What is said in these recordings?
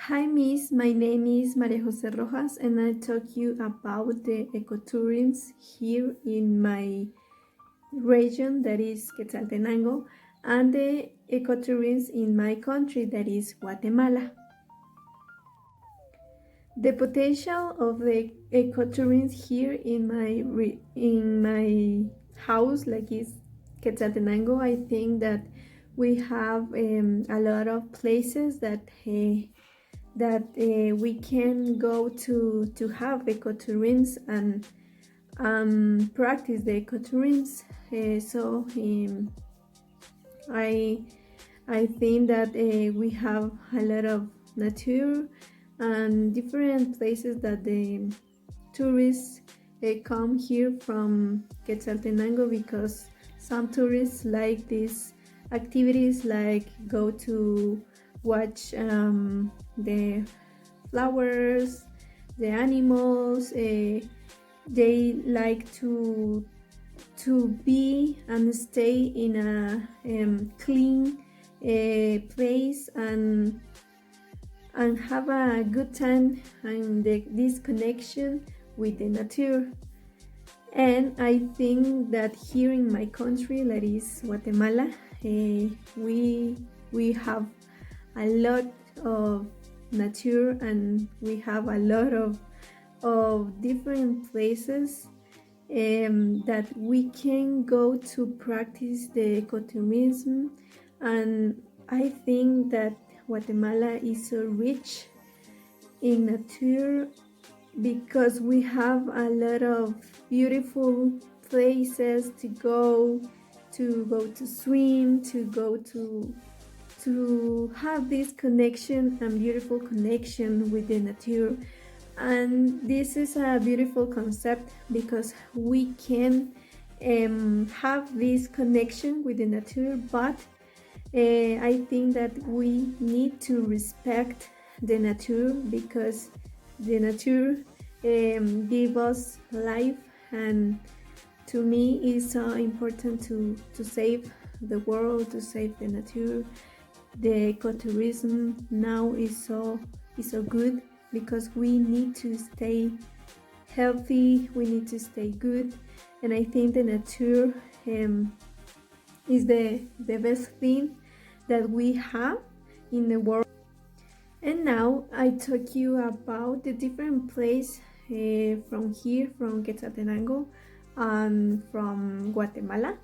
Hi Miss, my name is Maria Jose Rojas and I talk you about the ecotourism here in my region that is Quetzaltenango and the ecotourism in my country that is Guatemala. The potential of the ecotourism here in my house, like is Quetzaltenango, I think that we have a lot of places that we can go to have ecotourism and practice the ecotourism. I I think that we have a lot of nature and different places that the tourists come here from Quetzaltenango because some tourists like these activities like go to watch the flowers, the animals. They like to be and stay in a clean place and have a good time and this connection with the nature. And I think that here in my country, that is Guatemala, we have a lot of nature and we have a lot of different places that we can go to practice the ecotourism. And I think that Guatemala is so rich in nature because we have a lot of beautiful places to swim, to have this connection and beautiful connection with the nature. And this is a beautiful concept because we can have this connection with the nature, but I think that we need to respect the nature because the nature give us life, and to me it's so important to save the world, to save the nature. The ecotourism now is so good because we need to stay healthy, we need to stay good, and I think the nature is the best thing that we have in the world. And now I talk you about the different place from here, from Quetzaltenango and from Guatemala.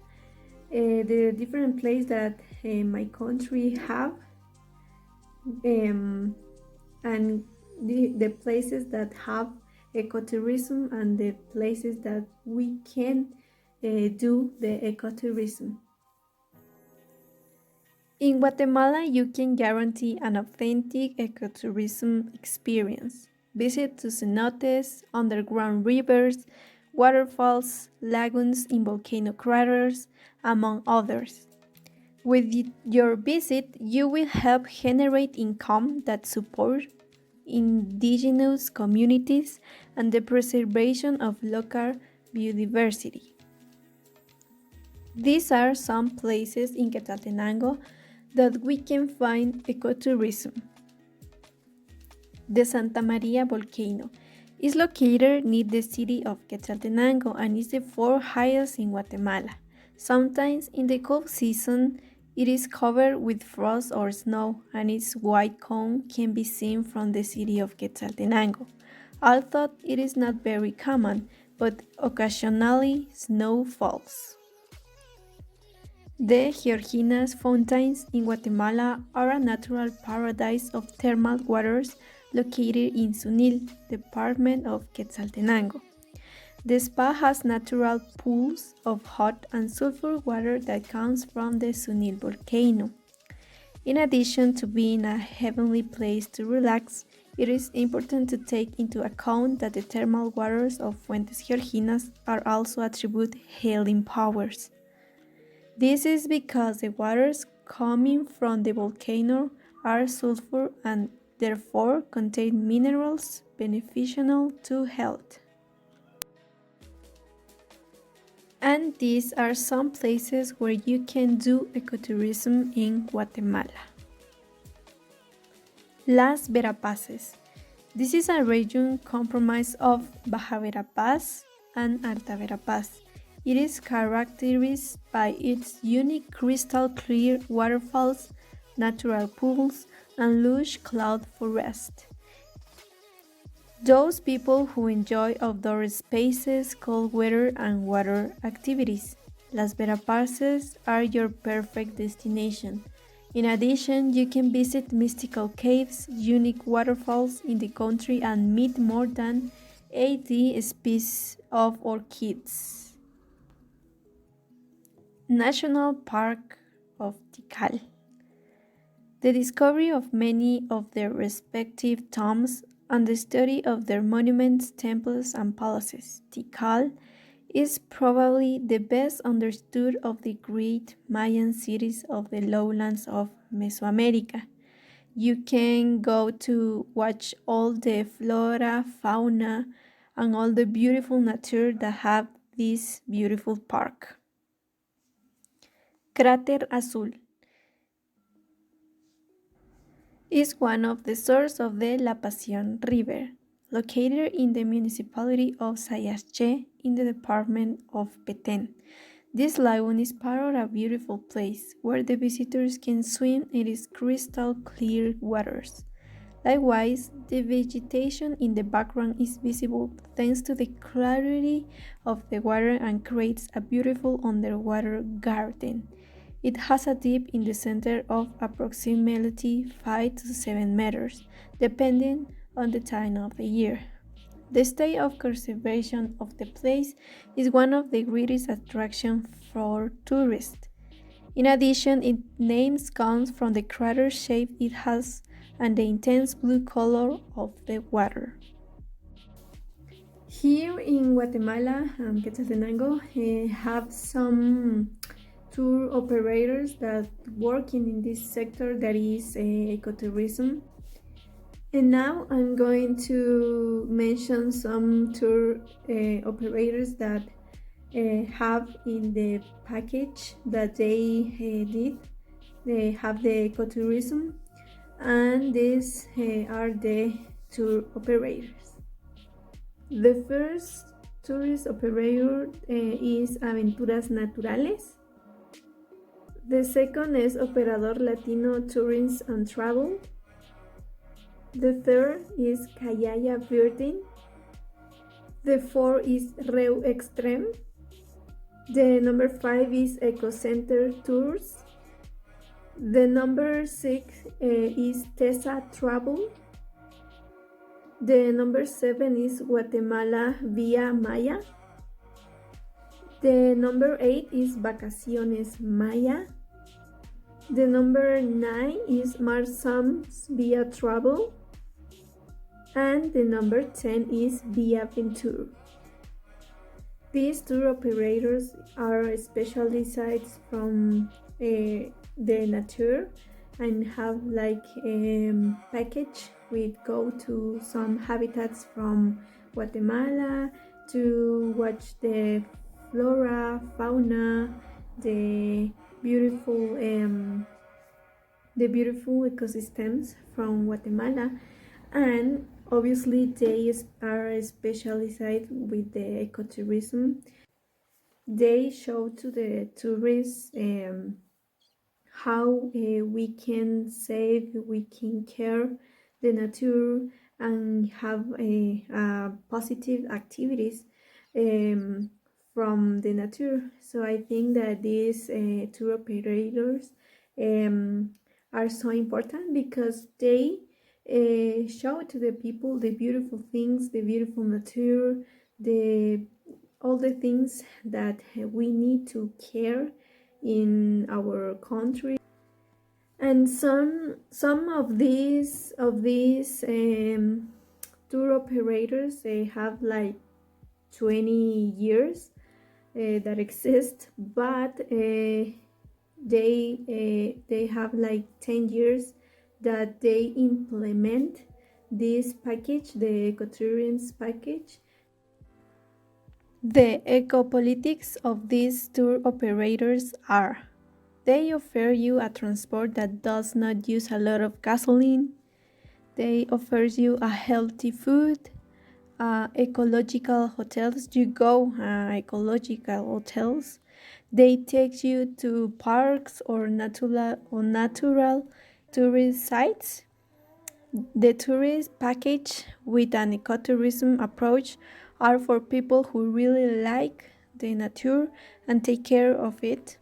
The different place that my country have and the places that have ecotourism and the places that we can do the ecotourism. In Guatemala, you can guarantee an authentic ecotourism experience. Visit to cenotes, underground rivers, waterfalls, lagoons in volcano craters, among others. With your visit, you will help generate income that support indigenous communities and the preservation of local biodiversity. These are some places in Quetzaltenango that we can find ecotourism. The Santa Maria volcano is located near the city of Quetzaltenango and is the fourth highest in Guatemala. Sometimes in the cold season, it is covered with frost or snow, and its white cone can be seen from the city of Quetzaltenango. Although it is not very common, but occasionally snow falls. The Georginas fountains in Guatemala are a natural paradise of thermal waters located in Sunil, department of Quetzaltenango. The spa has natural pools of hot and sulfur water that comes from the Sunil volcano. In addition to being a heavenly place to relax, it is important to take into account that the thermal waters of Fuentes Georginas are also attribute healing powers. This is because the waters coming from the volcano are sulfur and therefore contain minerals beneficial to health. And these are some places where you can do ecotourism in Guatemala. Las Verapaces. This is a region comprised of Baja Verapaz and Alta Verapaz. It is characterized by its unique crystal clear waterfalls, natural pools, and lush cloud forest. Those people who enjoy outdoor spaces, cold weather, and water activities. Las Verapaces are your perfect destination. In addition, you can visit mystical caves, unique waterfalls in the country, and meet more than 80 species of orchids. National Park of Tikal. The discovery of many of their respective tombs and the study of their monuments, temples, and palaces, Tikal is probably the best understood of the great Mayan cities of the lowlands of Mesoamerica. You can go to watch all the flora, fauna, and all the beautiful nature that have this beautiful park. Cráter Azul is one of the sources of the La Pasión River, located in the municipality of Sayache in the department of Petén. This lagoon is part of a beautiful place where the visitors can swim in its crystal clear waters. Likewise, the vegetation in the background is visible thanks to the clarity of the water and creates a beautiful underwater garden. It has a depth in the center of approximately 5 to 7 meters, depending on the time of the year. The state of conservation of the place is one of the greatest attractions for tourists. In addition, its name comes from the crater shape it has and the intense blue color of the water. Here in Guatemala and Quetzaltenango have some tour operators that working in this sector that is ecotourism. And now I'm going to mention some tour operators that have in the package that they did. They have the ecotourism, and these are the tour operators. The first tourist operator is Aventuras Naturales. The second is Operador Latino Tourism and Travel. The third is Cayaya Birding. The fourth is Reu Extreme. The number 5 is Eco Center Tours. The number 6 is Tesa Travel. The number 7 is Guatemala Via Maya. The number 8 is Vacaciones Maya. The number 9 is Marsams Via Travel. And the number 10 is Via Venture. These tour operators are specialized from the nature and have like a package with go to some habitats from Guatemala to watch the flora, fauna, the beautiful ecosystems from Guatemala, and obviously they are specialized with the ecotourism. They show to the tourists how we can save, we can care the nature and have positive activities from the nature. So I think that these tour operators are so important because they show to the people the beautiful things, the beautiful nature, the all the things that we need to care in our country. And some of these tour operators, they have like 20 years that exist, but they have like 10 years that they implement this package, the ecotourism package. The eco-politics of these tour operators are: they offer you a transport that does not use a lot of gasoline. They offers you a healthy food, ecological hotels. You go ecological hotels. They take you to parks or natural tourist sites. The tourist package with an ecotourism approach are for people who really like the nature and take care of it.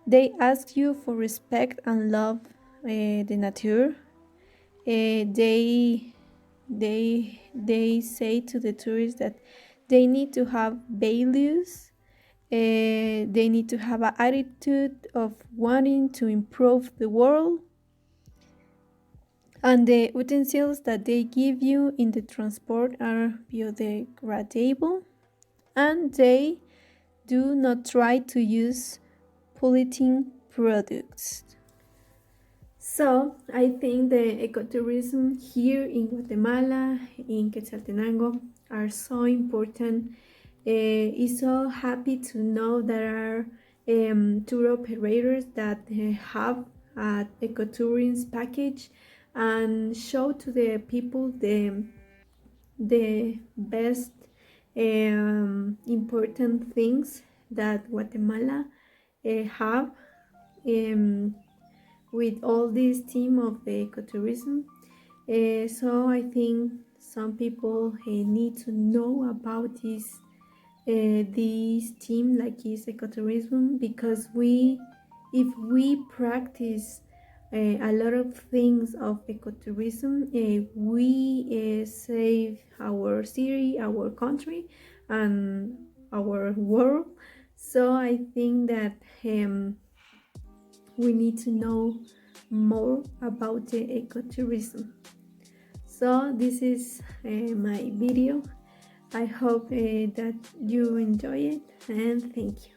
They ask you for respect and love the nature. They say to the tourists that they need to have values. They need to have an attitude of wanting to improve the world, and the utensils that they give you in the transport are biodegradable, and they do not try to use polluting products. So I think the ecotourism here in Guatemala, in Quetzaltenango, are so important. It's so happy to know there are tour operators that have an ecotourism package and show to the people the best important things that Guatemala have. With all this team of the ecotourism. So I think some people need to know about this team like this ecotourism, because if we practice a lot of things of ecotourism, we save our city, our country, and our world. So I think that we need to know more about the ecotourism. So this is my video. I hope that you enjoy it, and thank you.